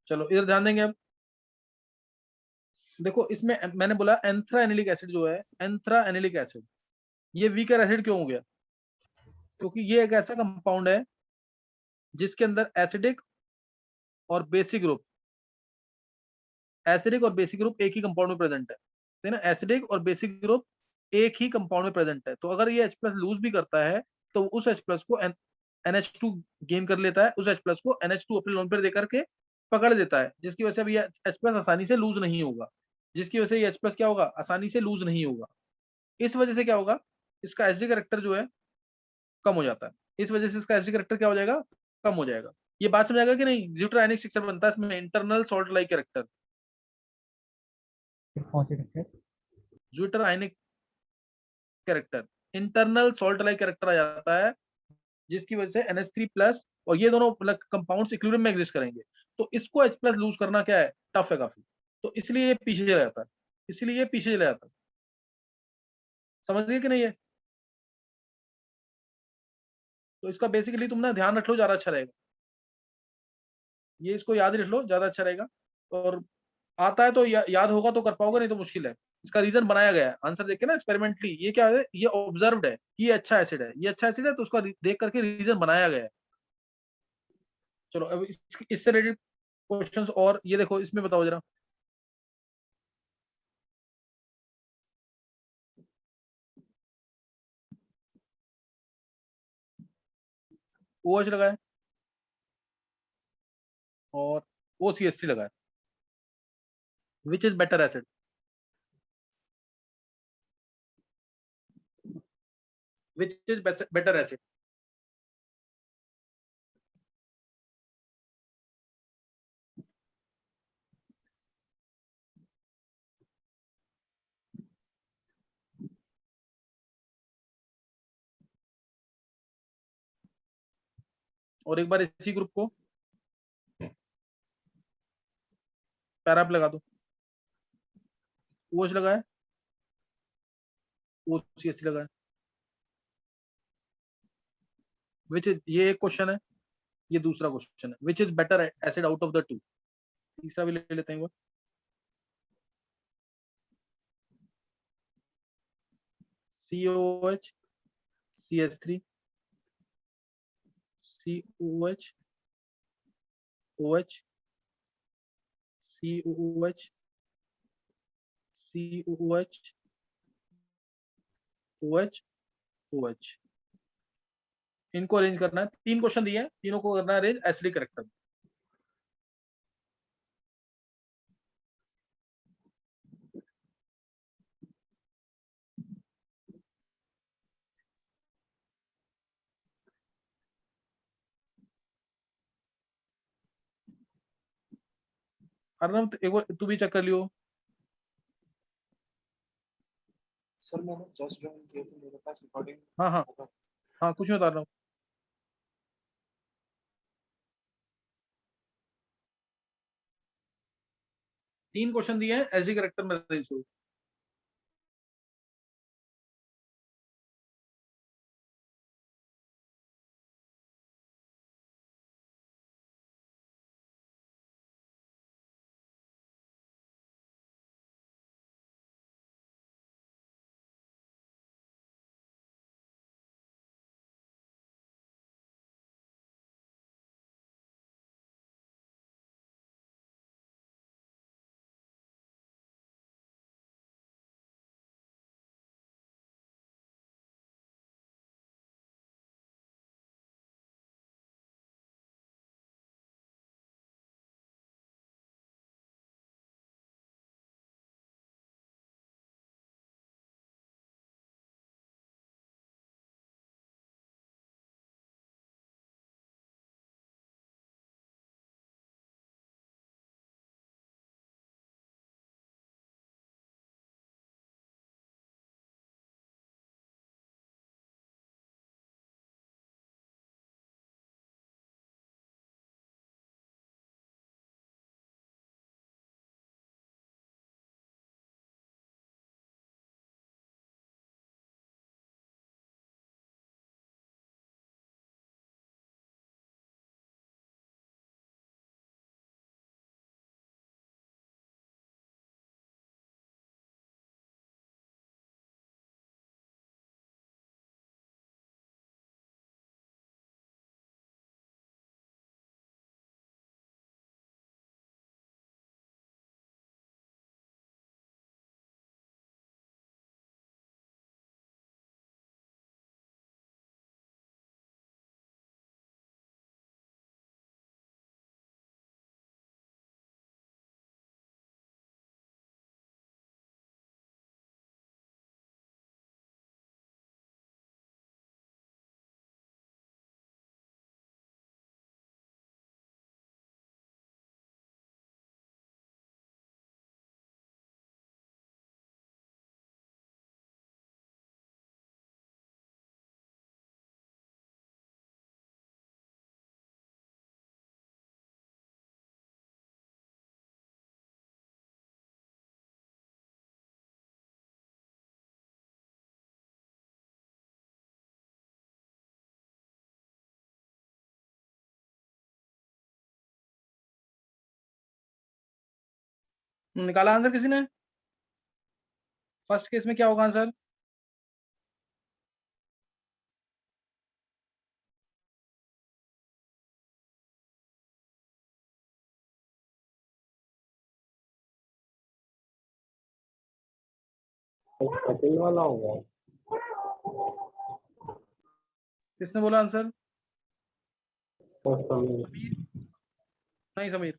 चलो इधर ध्यान देंगे अब। देखो इसमें मैंने बोला एंथ्रा एनिलिक एसिड जो है, एंथ्रा एनिलिक एसिड, ये वीकर एसिड क्यों हो गया? क्योंकि ये एक ऐसा कंपाउंड है जिसके अंदर एसिडिक और बेसिक ग्रुप, एसिडिक और बेसिक ग्रुप एक ही कंपाउंड में प्रेजेंट है ना, एसिडिक और बेसिक ग्रुप एक ही कंपाउंड में प्रेजेंट है। तो अगर ये H प्लस लूज भी करता है तो उस H प्लस को NH2 गेन कर लेता है, उस H प्लस को NH2 अपने लोन पर देकर के पकड़ देता है, जिसकी वजह से अब ये H प्लस आसानी से लूज नहीं होगा, जिसकी वजह से ये H प्लस क्या होगा, आसानी से लूज नहीं होगा। इस वजह से क्या होगा, इसका एसिडिक करेक्टर जो है कम हो जाता है। इस वजह से इसका एसिडिक करेक्टर क्या हो जाएगा, कम हो जाएगा। ये बात समझ आएगा कि नहीं? ज्यूटर आयनिक स्ट्रक्चर बनता है इसमें इंटरनल सॉल्ट लाइक करेक्टर, फिर कौन से रखे? Zwitterionic character, internal salt like character आ जाता है, जिसकी वजह से NH3 प्लस और ये दोनों कंपाउंड्स इक्विलिब्रियम में एग्जिस्ट करेंगे। तो इसको H प्लस लूज करना क्या है, टफ है काफी। तो इसलिए ये पीछे चला जाता है, इसलिए ये पीछे चला जाता है। समझ गए कि नहीं है? तो इसका बेसिकली तुम ना ध्यान रख लो, ज्यादा अच्छा रहेगा। ये इसको याद ही रख लो, ज्यादा अच्छा रहेगा। और आता है तो याद होगा तो कर पाओगे, नहीं तो मुश्किल है। इसका रीजन बनाया गया है, आंसर देख के ना एक्सपेरिमेंटली, ये क्या है, ये ऑब्जर्व्ड है कि ये अच्छा एसिड है, ये अच्छा एसिड है, तो उसका देख करके रीजन बनाया गया है। चलो अब इससे रिलेटेड क्वेश्चंस और ये देखो, इसमें बताओ जरा। OH लगा है और OCH3 लगा है, which is better acid? Which is better acid? और एक बार इसी ग्रुप को पैरा पे लगा दो। OH लगा है, OCH3 लगा है, विच इज, ये एक क्वेश्चन है, ये दूसरा क्वेश्चन है, which is better acid out of the two? तीसरा भी ले लेते हैं एक बार। COH, CH3, COH, OH, COOH, COOH, OH, OH, इनको अरेंज करना है। तीन क्वेश्चन दिए हैं, तीनों को करना है अरेंज एसिडिक करेक्टर। अर्नब एक बार तू भी चेक कर लियो। सर मैंने जस्ट ज्वाइन किया तो मेरे पास रिकॉर्डिंग हाँ हाँ होगा। हाँ, कुछ नहीं बता रहा हूँ। तीन क्वेश्चन दिए हैं एसिडिक करेक्टर में अरेंज। निकाला आंसर किसी ने? फर्स्ट केस में क्या होगा आंसर? सेकंड वाला होगा। किसने बोला आंसर? फर्स्ट वाला। समीर? नहीं समीर।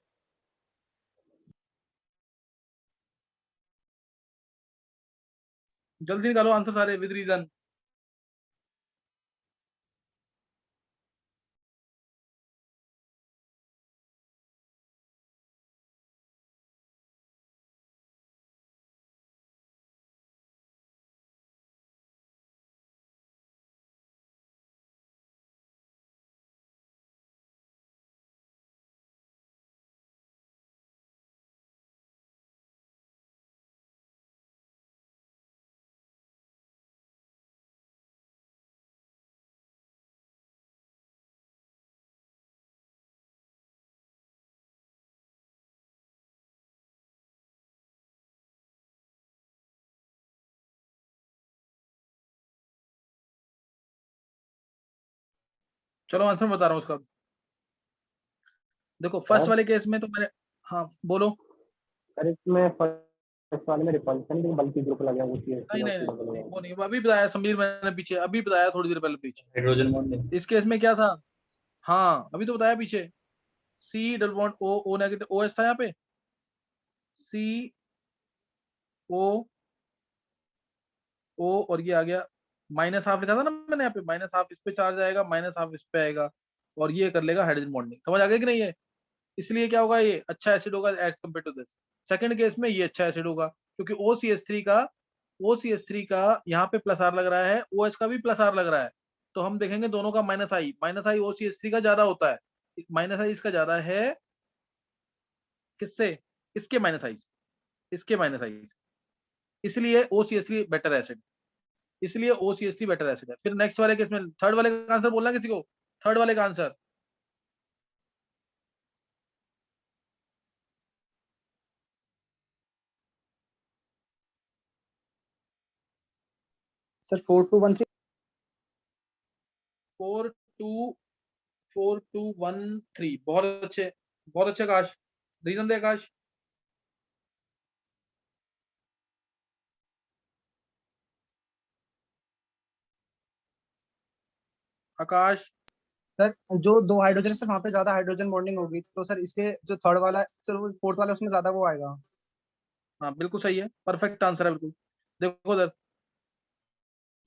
जल्दी निकालो आंसर सारे विद रीजन। चलो आंसर बता रहा हूँ उसका। देखो फर्स्ट सर वाले केस में तो मैंने, हाँ बोलो। सर इसमें फर्स्ट वाले में रिपल्सन नहीं बल्कि ग्रुप लगा वो चीज नहीं नहीं नहीं, लगा। वो नहीं, वो अभी बताया समीर, मैंने पीछे अभी बताया थोड़ी देर पहले पीछे। Hydrogen bonding. इस केस में क्या था? हाँ अभी तो बताया पीछे। C double bond O, O negative, O S था यहाँ पे। सी ओ, ओ और ये आ गया माइनस हाफ, लिखा था ना मैंने यहाँ पे, माइनस हाफ इस पे चार्ज आएगा, माइनस हाफ इस पे आएगा, और ये कर लेगा हाइड्रोजन बॉन्डिंग। समझ आ गया कि नहीं है? इसलिए क्या होगा, ये अच्छा एसिड होगा as compare to this. Second case में ये अच्छा एसिड होगा, क्योंकि ओ सी एस थ्री का यहाँ पे प्लस आर लग रहा है, ओ एच का भी प्लस आर लग रहा है। तो हम देखेंगे दोनों का माइनस आई ओ सी एस थ्री का ज्यादा होता है, माइनस आई इसका ज्यादा है। किससे? इसके माइनस आई, इसके माइनस आई, इसलिए O C S three better acid, इसलिए O C S three better acid है। फिर नेक्स्ट वाले केस में थर्ड वाले का आंसर बोलना किसी को, थर्ड वाले का आंसर। सर 4213। 424213, बहुत अच्छे, बहुत अच्छे आकाश। रीजन दे आकाश। आकाश। सर जो दो हाइड्रोजन सर वहाँ पे ज्यादा हाइड्रोजन बॉन्डिंग होगी, तो सर इसके जो थर्ड वाला सर वो फोर्थ वाला उसमें ज्यादा वो आएगा। हाँ बिल्कुल सही है, परफेक्ट आंसर है बिल्कुल। देखो उधर,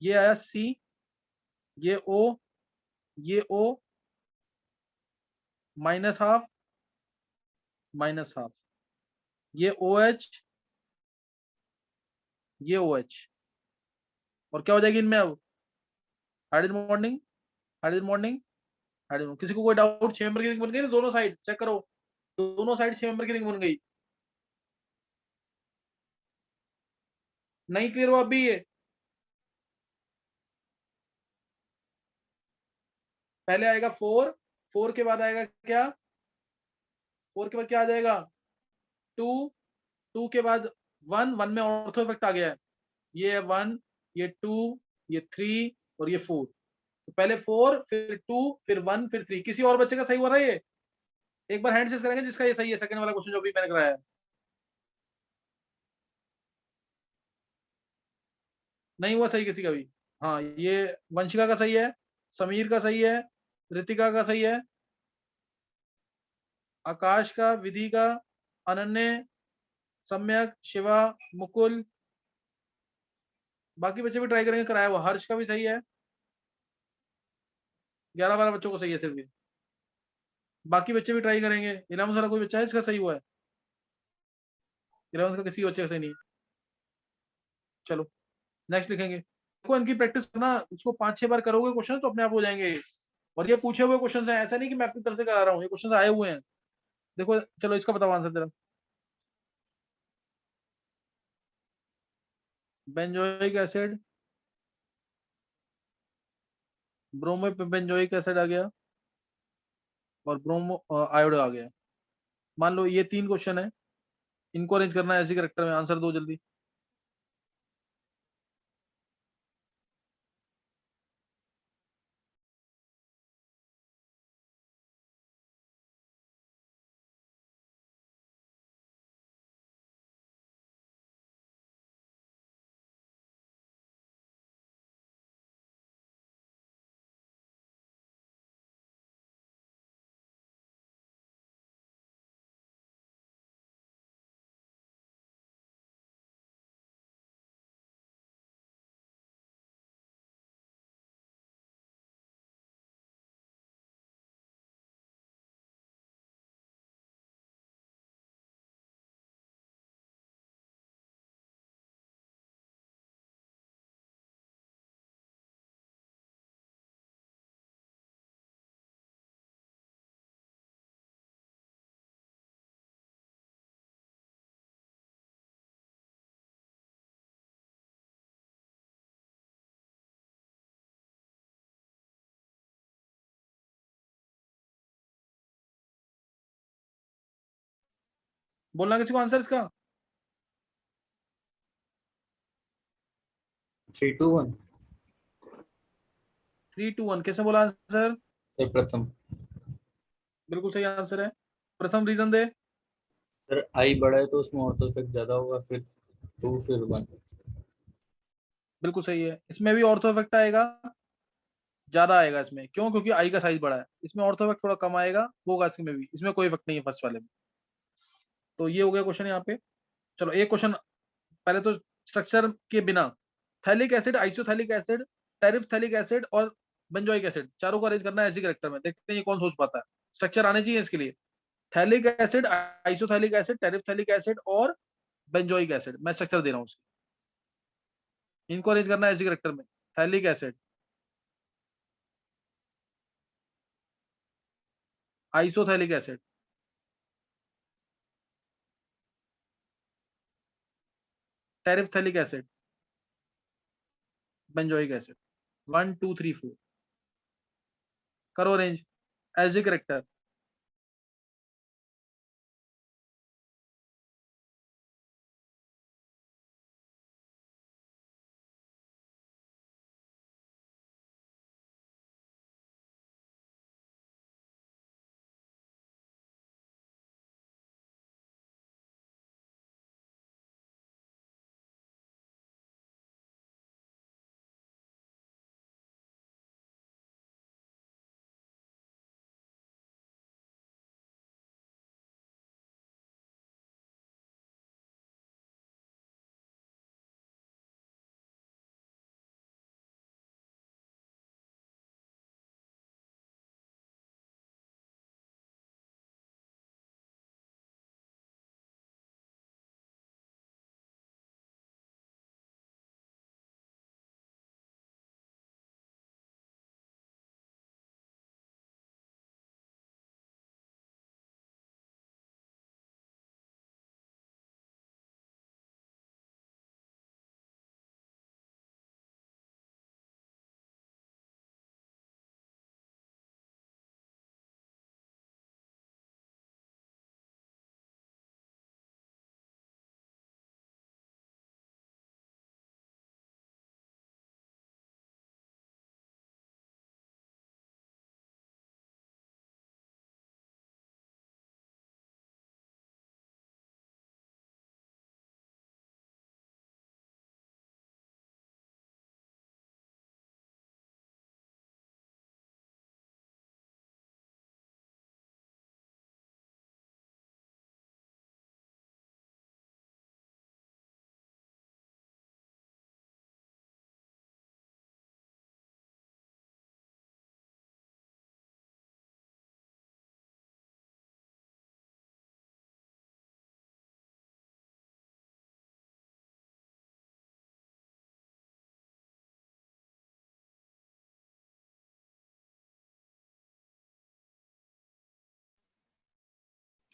ये आया सी, ये ओ, ये ओ, माइनस हाफ, माइनस हाफ, ये ओ एच, ये ओ एच, और क्या हो जाएगी इनमें अब? Hydrogen bonding, hydrogen bonding, hydrogen. किसी को कोई डाउट? 6 मेंबर की रिंग बन गई ना, दोनों साइड चेक करो, दोनों साइड 6 मेंबर की रिंग बन गई। नहीं क्लियर हुआ अभी ये? पहले आएगा 4, 4 के बाद आएगा क्या? 4 के बाद क्या आ जाएगा? 2, 2 के बाद 1, 1 में ऑर्थो इफेक्ट आ गया है, ये है 1, ये 2, ये 3 और ये 4। तो पहले 4 फिर 2 फिर 1 फिर 3। किसी और बच्चे का सही हुआ था ये? एक बार हैंड शेक करेंगे जिसका ये सही है, सेकंड वाला क्वेश्चन जो भी मैंने कराया है। नहीं हुआ सही किसी का भी? हाँ ये वंशिका का सही है, समीर का सही है, रितिका का सही है, आकाश का, विधि का, अनन्य, सम्यक, शिवा, मुकुल, बाकी बच्चे भी ट्राई करेंगे, कराया हुआ हर्ष का भी सही है। 11-12 बच्चों को सही है सिर्फ ये, बाकी बच्चे भी ट्राई करेंगे। 11 वाला कोई बच्चा है इसका सही हुआ है? 11 का किसी बच्चे का सही नहीं है। चलो नेक्स्ट लिखेंगे। देखो इनकी प्रैक्टिस करना, इसको 5-6 बार करोगे क्वेश्चन तो अपने आप हो जाएंगे। और ये पूछे हुए क्वेश्चन है, ऐसा नहीं कि मैं अपनी तरफ से करा रहा हूँ, ये क्वेश्चन आए हुए हैं। देखो चलो इसका बताओ आंसर जरा। Benzoic acid, bromo benzoic acid आ गया, और ब्रोमो आयोड आ गया। मान लो ये 3 क्वेश्चन है, इनको अरेंज करना है ऐसे करेक्टर में, आंसर दो जल्दी। बोलना किसी को आंसर इसका? 3-2-1 3-2-1 कैसे बोला आंसर? सर प्रथम। बिल्कुल सही आंसर है। प्रथम रीजन दे। सर आई बड़ा है तो उसमें ऑर्थो इफेक्ट ज्यादा होगा, फिर 2 फिर 1। बिल्कुल सही है, इसमें भी ऑर्थो इफेक्ट आएगा, ज्यादा आएगा इसमें। क्यों? क्योंकि आई का साइज बड़ा है। इसमें ऑर्थो इफेक्ट थोड़ा कम आएगा, होगा इसमें भी। इसमें कोई इफेक्ट नहीं है फर्स्ट वाले में। तो ये हो गया क्वेश्चन यहाँ पे। चलो एक क्वेश्चन पहले तो स्ट्रक्चर के बिना, phthalic acid, isophthalic acid, terephthalic acid और बेंजोइक एसिड, चारों को अरेंज करना है ऐसे करेक्टर में। देखते हैं ये कौन सोच पाता है। स्ट्रक्चर आने चाहिए इसके लिए। Phthalic acid, isophthalic acid, terephthalic acid और बेंजोइक एसिड। मैं स्ट्रक्चर दे रहा हूँ उसकी, इनको अरेंज करना है ऐसे करेक्टर में। Phthalic acid, isophthalic acid, terephthalic acid, benzoic acid. 1 2 3 4 करो अरेंज एज ए करेक्टर।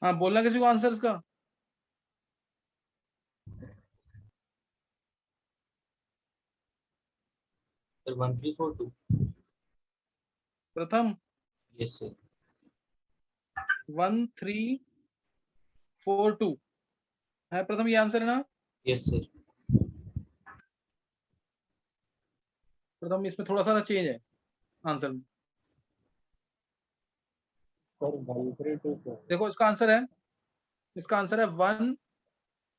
हाँ, बोलना किसी को आंसर इसका? सर 1-3-4-2। प्रथम यस सर। 1 3 4 2 है प्रथम, ये आंसर है ना यस सर। प्रथम? इसमें थोड़ा सा चेंज है आंसर में। सर 1 3 2 4 देखो इसका आंसर है 1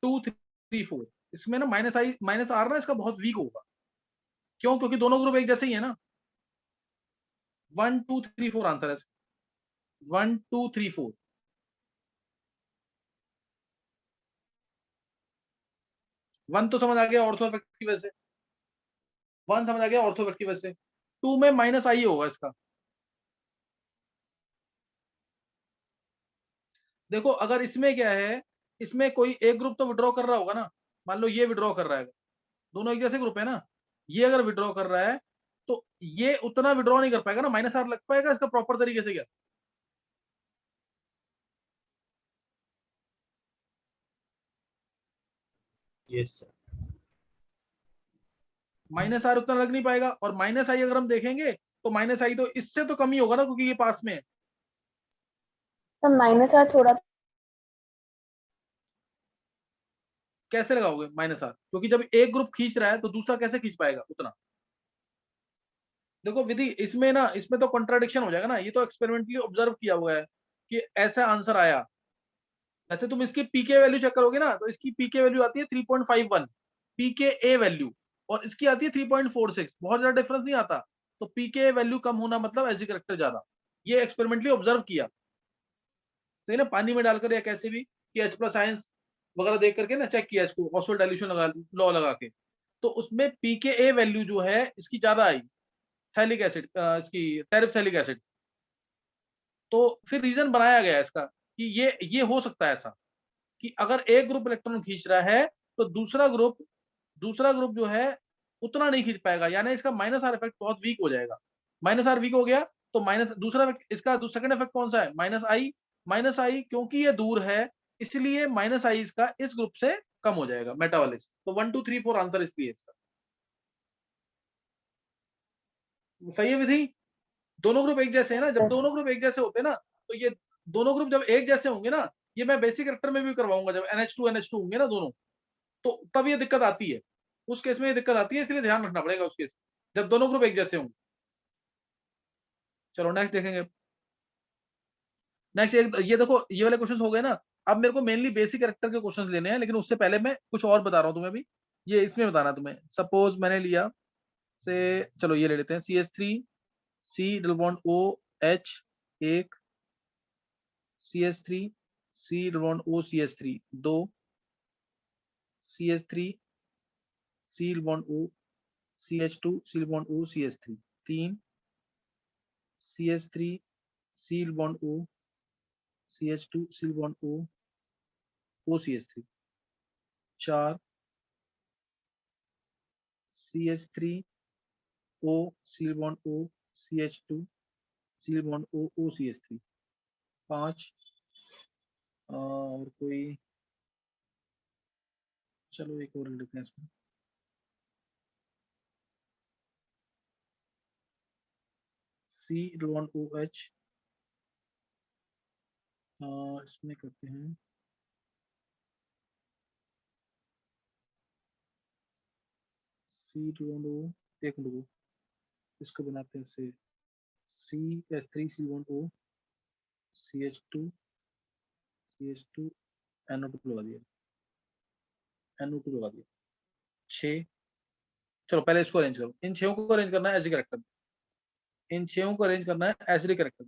2 3 4। इसमें ना माइनस आर ना इसका बहुत वीक होगा। क्यों? क्योंकि दोनों ग्रुप एक जैसे ही है ना। 1 2 3 4 आंसर है 1 2 3 4। वन तो समझ आ गया ऑर्थो इफेक्ट की वजह से, वन समझ आ गया ऑर्थो इफेक्ट की वजह से। टू में माइनस आई होगा इसका। देखो अगर इसमें क्या है, इसमें कोई एक ग्रुप तो विड्रॉ कर रहा होगा ना। मान लो ये विड्रॉ कर रहा है, दोनों एक जैसे ग्रुप है ना। ये अगर विड्रॉ कर रहा है तो ये उतना विड्रॉ नहीं कर पाएगा ना, माइनस आर लग पाएगा इसका प्रॉपर तरीके से क्या? Yes sir. माइनस आर उतना लग नहीं पाएगा। और माइनस आई अगर हम देखेंगे तो माइनस आई तो इससे तो कम ही होगा ना, क्योंकि ये पास में है। तो माइनस आर थोड़ा कैसे लगाओगे माइनस आर? क्योंकि जब एक ग्रुप खींच रहा है तो दूसरा कैसे खींच पाएगा उतना? देखो विधि, इसमें तो कॉन्ट्राडिक्शन हो जाएगा ना। ये तो एक्सपेरिमेंटली ऑब्जर्व किया हुआ है कि ऐसा आंसर आया। वैसे तुम इसकी पीके वैल्यू चेक करोगे ना, तो इसकी पीके वैल्यू आती है 3.51 पीके ए वैल्यू, और इसकी आती है 3.46। बहुत ज्यादा डिफरेंस नहीं आता। तो पीके वैल्यू कम होना मतलब एजी करेक्टर ज्यादा। ये एक्सपेरिमेंटली ऑब्जर्व किया, सही ना। पानी में डालकर या कैसे भी, कि एच प्लस आयंस वगैरह देख करके ना चेक किया इसको, ऑस्वाल्ड डाइल्यूशन लॉ लगा के। तो उसमें पीके ए वैल्यू जो है इसकी ज्यादा आई, थैलिक एसिड, इसकी टेरिफ थैलिक एसिड। तो फिर रीजन बनाया गया इसका कि ये हो सकता है ऐसा कि अगर एक ग्रुप इलेक्ट्रॉन खींच रहा है तो दूसरा ग्रुप जो है उतना नहीं खींच पाएगा, यानी इसका माइनस आर इफेक्ट बहुत वीक हो जाएगा। माइनस आर वीक हो गया तो माइनस दूसरा इसका सेकंड इफेक्ट कौन सा है? माइनस आई। माइनस आई क्योंकि ये दूर है इसलिए माइनस आई इसका इस ग्रुप से कम हो जाएगा मेटा वाले से। तो 1 2 3 4 आंसर इसलिए इसका सही है विधि। दोनों ग्रुप एक जैसे है ना, जब सर। दोनों ग्रुप एक जैसे होते हैं ना, तो ये दोनों ग्रुप जब एक जैसे होंगे ना, ये मैं बेसिक करेक्टर में भी करवाऊंगा जब NH2 होंगे ना दोनों, तो तब ये दिक्कत आती है। उस केस में ये दिक्कत आती है, इसलिए ध्यान रखना पड़ेगा उस केस जब दोनों ग्रुप एक जैसे होंगे। चलो नेक्स्ट देखेंगे। नेक्स्ट एक ये देखो, ये वाले क्वेश्चन हो गए ना। अब मेरे को मेनली बेसिक करेक्टर के क्वेश्चन लेने हैं, लेकिन उससे पहले मैं कुछ और बता रहा हूँ तुम्हें भी। ये इसमें बताना तुम्हें, सपोज मैंने लिया से, चलो ये ले लेते हैं CH3 C double bond OH एक, CH3 C double bond OCH3 दो, CH3 C double bond O CH2 C double bond O CH3 तीन, CH3 C double bond O CH2 C double bond O OCH3 चार, CH3 O C double bond O CH2 C double bond O OCH3 पांच, और कोई, चलो एक और ले लेते हैं इसमें, C डबल बॉन्ड OH, इसमें करते हैं C डबल बॉन्ड O, एक मिनट, इसको बनाते हैं से CH3 C double bond O CH2 CH2 NO2 लगा दिया, NO2 लगा दिया। छः, चलो पहले इसको अरेंज करो। इन छह को अरेंज करना है ऐसे करेक्टर, इन छह को अरेंज करना है ऐसे करेक्टर।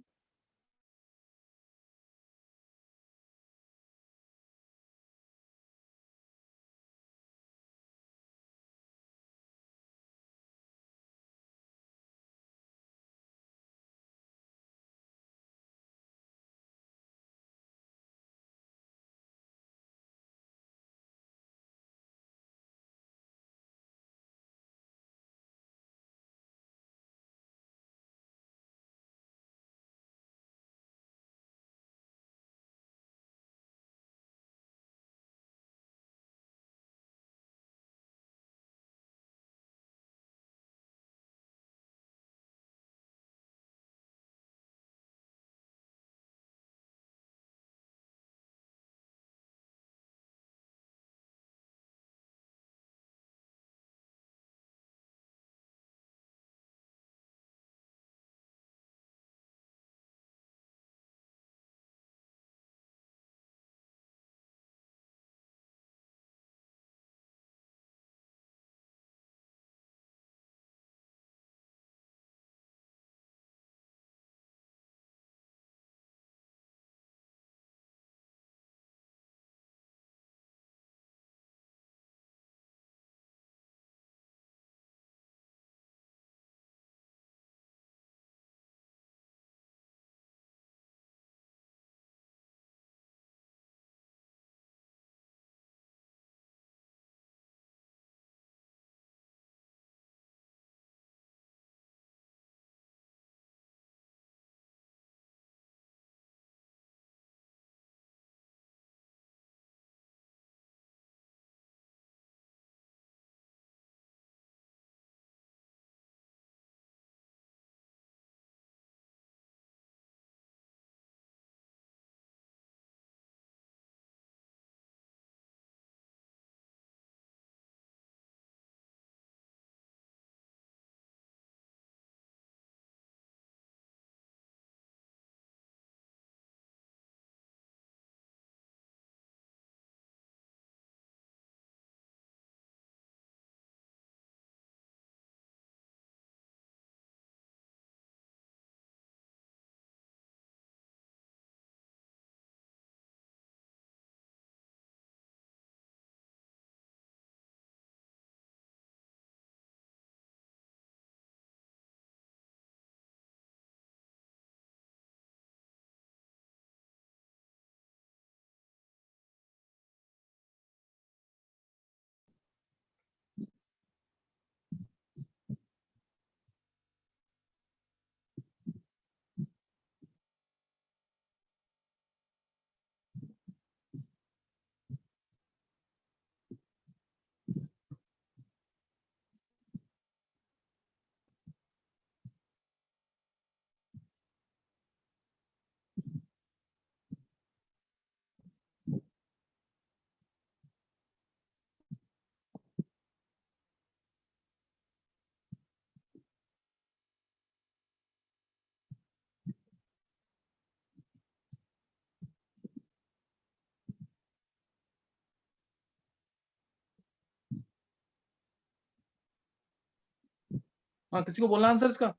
हाँ, किसी को बोलना आंसर इसका?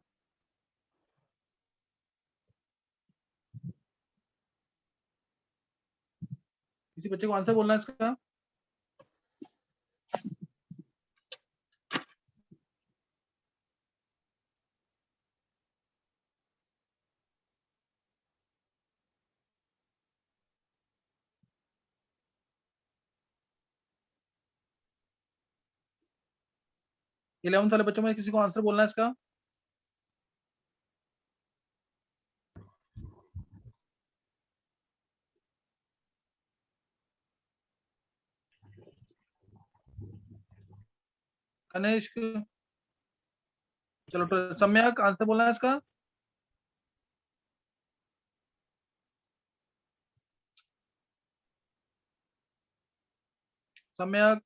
किसी बच्चे को आंसर बोलना है इसका? इलेवन साल बच्चों में किसी को आंसर बोलना है इसका? कनिष्क, चलो तो सम्यक आंसर बोलना है इसका? सम्यक,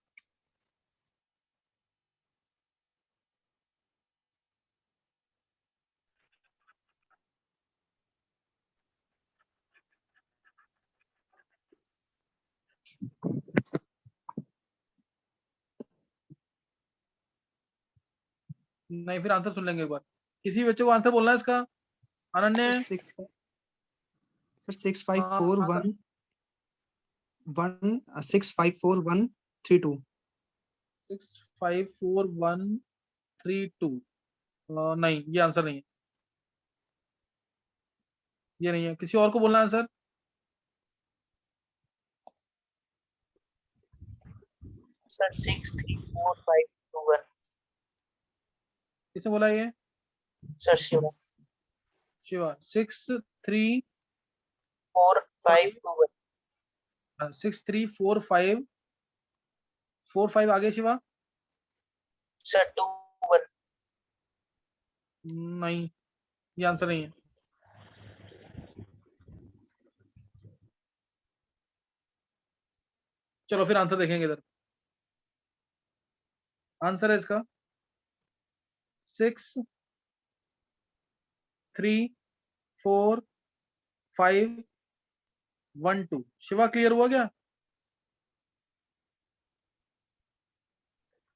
नहीं फिर आंसर सुन लेंगे एक बार। किसी बच्चे को आंसर बोलना है इसका? अनन्या, सर 6541 हाँ, 654132। 654132। नहीं, ये आंसर नहीं है, ये नहीं है। किसी और को बोलना है आंसर? सर 634521। किसने बोला ये? सर शिवा। शिवा, 6345 4521। 634545 आगे शिवा? सर 21। नहीं, ये आंसर नहीं है। चलो फिर आंसर देखेंगे इधर। आंसर है इसका 634512। शिवा क्लियर हुआ क्या?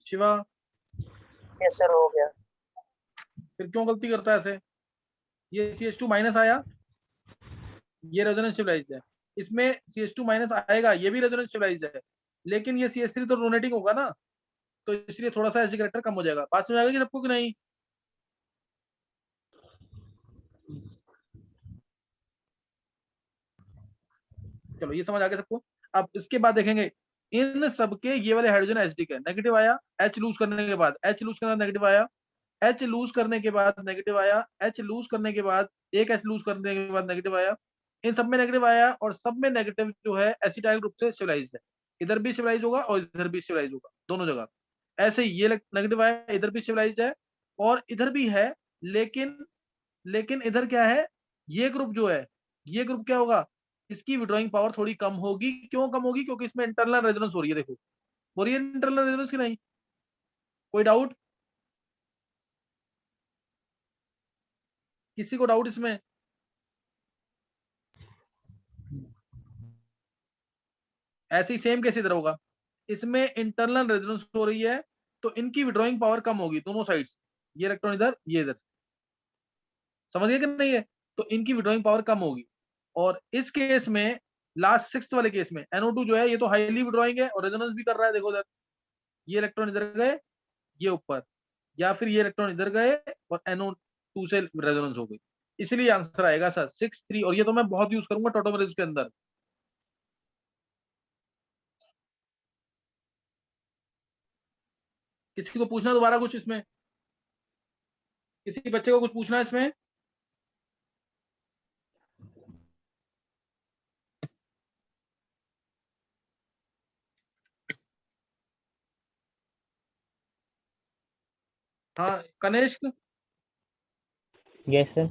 शिवा, यस सर हो गया। फिर क्यों गलती करता है ऐसे? ये CH2 माइनस आया, ये रेजोनेंस स्टेबलाइज्ड है। इसमें CH2 माइनस आएगा, ये भी रेजोनेंस स्टेबलाइज्ड है, लेकिन ये CH3 तो डोनेटिंग होगा ना, तो इसलिए थोड़ा सा एसिड कैरेक्टर कम हो जाएगा। पास में आएगा कि सबको कि नहीं? चलो ये समझ आ गया सबको। अब इसके बाद देखेंगे इन सबके ये वाले हाइड्रोजन एसिडिक है, नेगेटिव आया। H लूज करने के बाद, H लूज करने के बाद नेगेटिव आया, H लूज करने के बाद नेगेटिव आया, H लूज करने के बाद एक H लूज करने के बाद नेगेटिव आया। इन सब में नेगेटिव आया और सब में नेगेटिव जो है एसिडाइल ग्रुप से स्टेबलाइज्ड है। इधर भी स्टेबलाइज होगा और इधर भी स्टेबलाइज होगा, दोनों जगह। ऐसे ही ये नेगेटिव आया, इधर भी स्टेबलाइज्ड है और इधर भी है, लेकिन लेकिन इधर क्या है, ये ग्रुप जो है, ये ग्रुप क्या होगा, इसकी विड्रॉइंग पावर थोड़ी कम होगी। क्यों कम होगी? क्योंकि इसमें इंटरनल रेजोनेंस हो रही है। देखो, हो रही है इंटरनल रेजोनेंस की नहीं? कोई डाउट? किसी को डाउट इसमें? ऐसे ही सेम केस इधर होगा, इसमें इंटरनल रेजोनेंस हो रही है तो इनकी विड्रॉइंग पावर कम होगी दोनों साइड्स। ये इलेक्ट्रॉन इधर, ये इधर, समझ गए कि नहीं है? तो इनकी विड्रॉइंग पावर कम होगी। और इस केस में, लास्ट सिक्स्थ वाले केस में, NO2 जो है ये तो हाईली विड्रॉइंग है और रेजोनेंस भी कर रहा है। देखो इधर, ये इलेक्ट्रॉन इधर गए, ये ऊपर, या फिर ये इलेक्ट्रॉन इधर गए और NO2 से रेजोनेंस हो गई। इसलिए आंसर आएगा सर 63। और ये तो मैं बहुत यूज करूंगा टोटोमेरिज के अंदर। किसी को पूछना दोबारा कुछ इसमें? किसी बच्चे को कुछ पूछना है इसमें? हाँ कनिष्क, यस सर।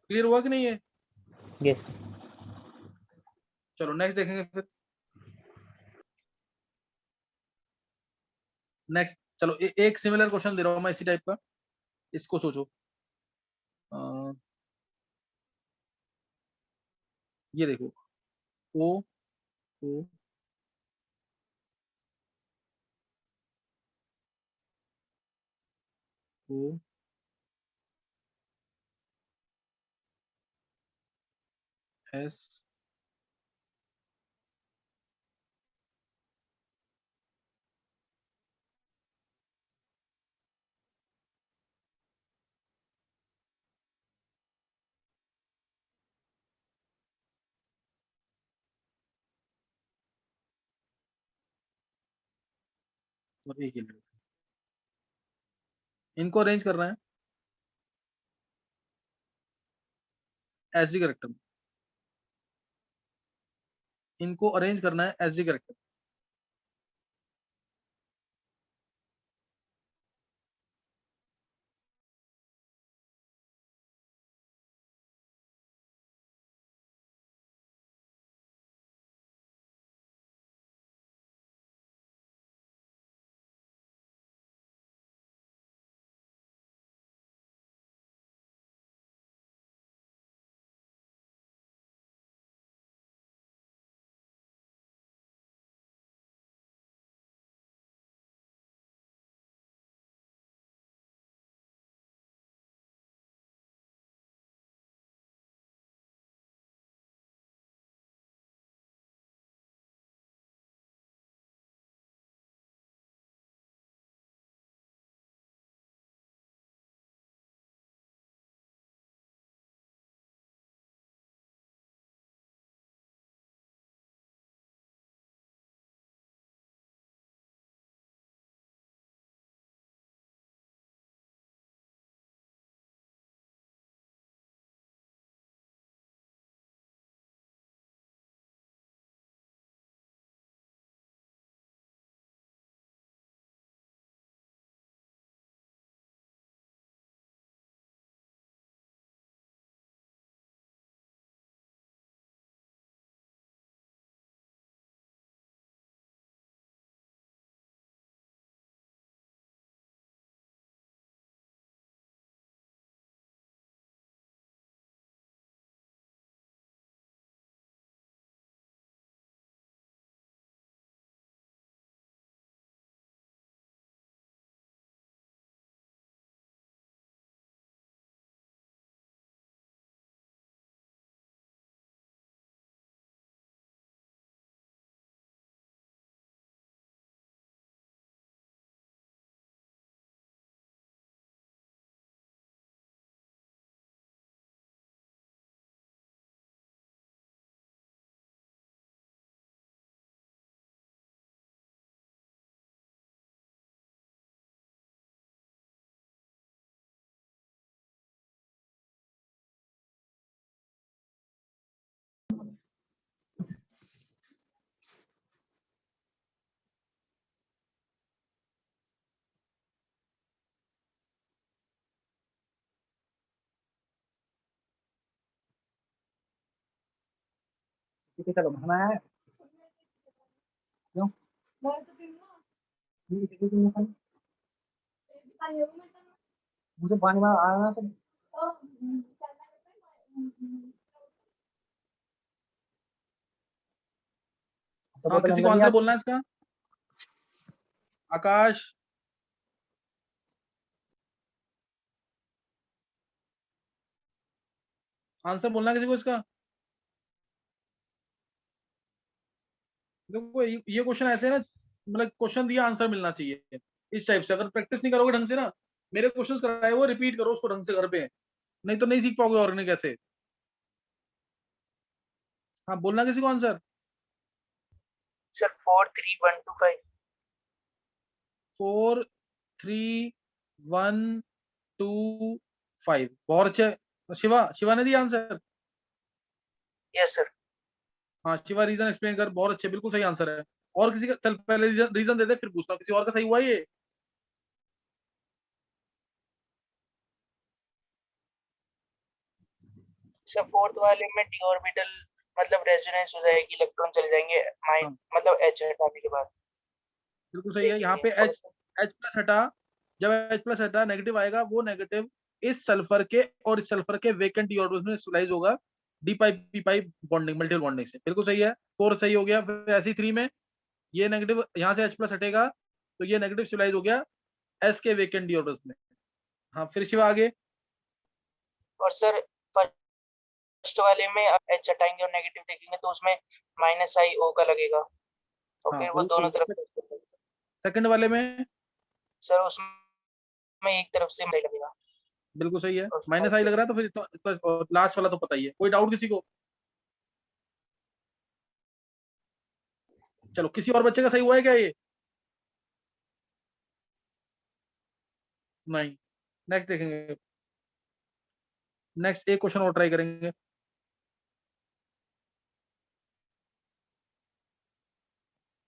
क्लियर हुआ कि नहीं है? यस। चलो नेक्स्ट देखेंगे फिर। नेक्स्ट चलो एक सिमिलर क्वेश्चन दे रहा हूं मैं इसी टाइप का, इसको सोचो। अ, ये देखो, ओ ओ ओ एस और एक एलिमेंट, इनको अरेंज करना है एसडी करेक्टर में, इनको अरेंज करना है एसडी करेक्टर। ठीक है चलो खाना है क्यों ठीक है, तुम खाना। मुझे पानी में आना तो तो हाँ, बोतल किसी को अंदर लिया आंसर बोलना है इसका? आकाश, आंसर बोलना है किसी को इसका? देखो ये क्वेश्चन ऐसे है ना, मतलब क्वेश्चन दिया आंसर मिलना चाहिए इस टाइप से। अगर प्रैक्टिस नहीं करोगे ढंग से ना, मेरे क्वेश्चंस कराए वो रिपीट करो उसको ढंग से घर पे, नहीं तो नहीं सीख पाओगे और नहीं कैसे। हाँ, बोलना किसी को आंसर। सर 43125। 43125, बहुत अच्छे। शिवा, शिवा ने दिया आंसर। Yes sir. हाँ शिवा, रीजन एक्सप्लेन कर, बहुत अच्छे, बिल्कुल सही आंसर है। और किसी का, चल पहले रीजन दे दे, फिर पूछता हूँ किसी और का सही हुआ ये। सर फोर्थ वाले में डी ऑर्बिटल मतलब रेजोनेंस हो जाएगी, इलेक्ट्रॉन चले जाएंगे माइन, हाँ मतलब एच हटाने के बाद। बिल्कुल सही है। यहाँ पे एच एच प्लस हटा, जब एच प्लस हटा नेगेटिव आएगा, वो नेगेटिव इस सल्फर के और इस सल्फर के वेकेंट डी ऑर्बिटल में स्लाइज होगा D pi P pi bonding, multiple bonding से। बिल्कुल सही है, 4 सही हो गया। फिर ऐसी 3 में ये नेगेटिव यहाँ से एच प्लस हटेगा, तो ये नेगेटिव स्लाइज हो गया एस के वेकेंट डी ऑर्बिटल में। हाँ फिर शिवा आगे। और सर फर्स्ट वाले में एच हटाएंगे और नेगेटिव देखेंगे तो उसमें माइनस आई ओ का लगेगा और हाँ, फिर वो दोनों तरफ सेकंड वाले में सर उसमें एक तरफ से लगेगा। बिल्कुल सही है, और माइनस आई लग रहा है तो फिर लास्ट वाला तो पता ही है। कोई डाउट किसी को? चलो, किसी और बच्चे का सही हुआ है क्या ये? नहीं। नेक्स्ट देखेंगे, नेक्स्ट एक क्वेश्चन और ट्राई करेंगे।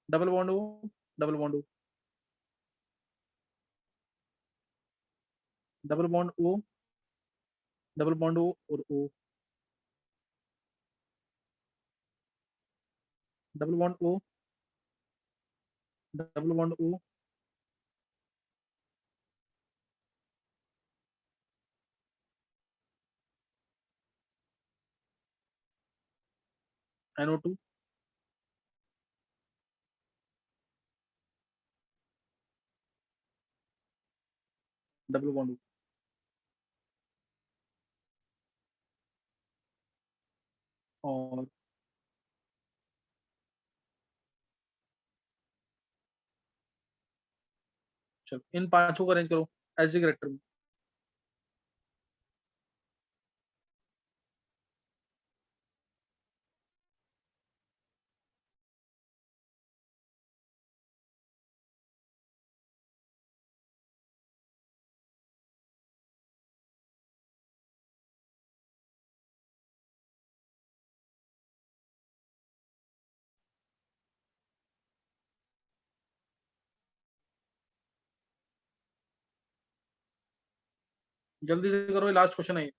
Double bond O, double bond O, double bond O, double bond O और O, double bond O, double bond O, NO2, double bond O. और चलो, इन पांचों को अरेंज करो एसडी कैरेक्टर में। जल्दी से करो, ये लास्ट क्वेश्चन है ये।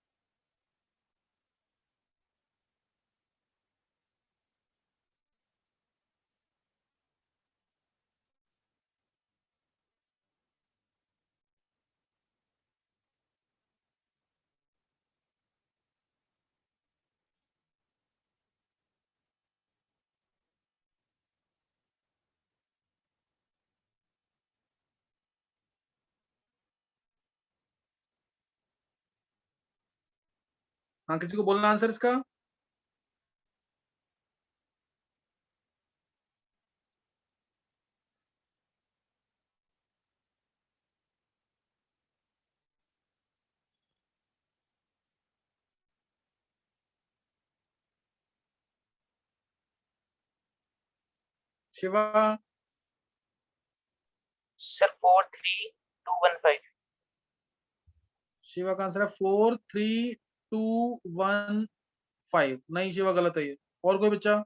हाँ, किसी को बोलना आंसर इसका? शिवा? सर 43215। शिवा का आंसर है 43215। नहीं शिवा, गलत है ये। और कोई बच्चा?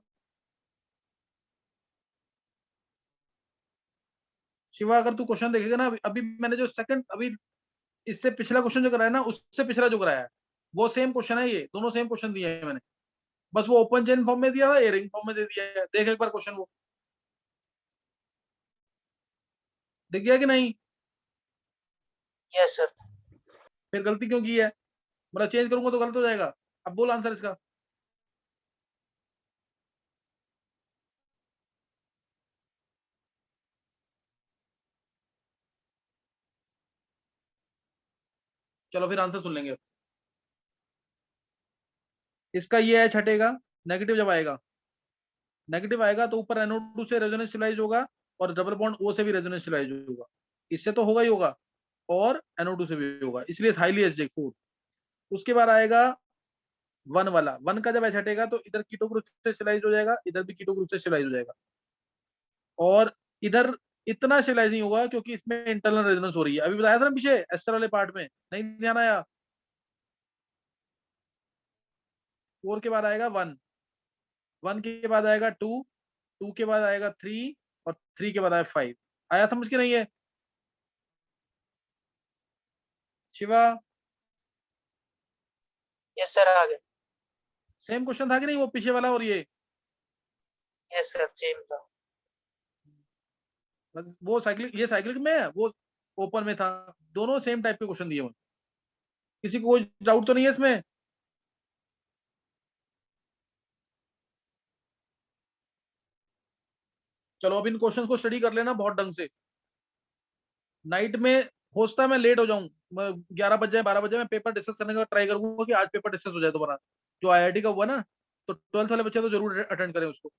शिवा, अगर तू क्वेश्चन देखेगा ना, अभी मैंने जो सेकंड, अभी इससे पिछला क्वेश्चन जो कराया ना, उससे पिछला जो कराया है वो सेम क्वेश्चन है। ये दोनों सेम क्वेश्चन दिए हैं मैंने, बस वो ओपन चेन फॉर्म में दिया था, ये रिंग फॉर्म में दे दिया है। देख एक बार क्वेश्चन, वो दिख गया कि नहीं? Yes sir. फिर गलती क्यों की है? मतलब चेंज करूंगा तो गलत हो जाएगा। अब बोल आंसर इसका। चलो फिर आंसर सुन लेंगे। इसका ये एच हटेगा, नेगेटिव जब आएगा, नेगेटिव आएगा तो ऊपर NO2 से रेजोनेंस स्टेबलाइज होगा और डबल बॉन्ड O से भी रेजोनेंस स्टेबलाइज होगा। इससे तो होगा ही होगा, और NO2 से भी होगा, इसलिए हाईली एसिडिक फूड। उसके बाद आएगा वन वाला। वन का जब एच हटेगा तो इधर कीटो ग्रुप से स्टेबलाइज हो जाएगा, इधर भी कीटो ग्रुप से स्टेबलाइज हो जाएगा, और इधर इतना स्टेबलाइज नहीं होगा क्योंकि इसमें इंटरनल रेजोनेंस हो रही है। अभी बताया था ना पीछे एस्टर वाले पार्ट में, नहीं ध्यान आया? 4 के बाद आएगा 1, 1 के बाद आएगा 2, 2 के बाद आएगा 3, और 3 के बाद आएगा 5। आया समझ के नहीं है शिवा? यस सर आ गए। सेम क्वेश्चन था कि नहीं वो पीछे वाला और ये? यस सर सेम था। बस वो साइक्लिक, ये साइक्लिक में है, वो ओपन में था। दोनों सेम टाइप के क्वेश्चन दिए हुए। किसी को कोई डाउट तो नहीं है इसमें? चलो अब इन क्वेश्चंस को स्टडी कर लेना बहुत ढंग से। नाइट में हो सकता है मैं लेट हो जाऊं, 11 बज जाए, 12 बजे, मैं पेपर डिस्कस करने का ट्राई करूंगा कि आज पेपर डिस्कस हो जाए दोबारा। जो IIT का हुआ ना, तो 12th वाले बच्चे तो जरूर अटेंड करें उसको।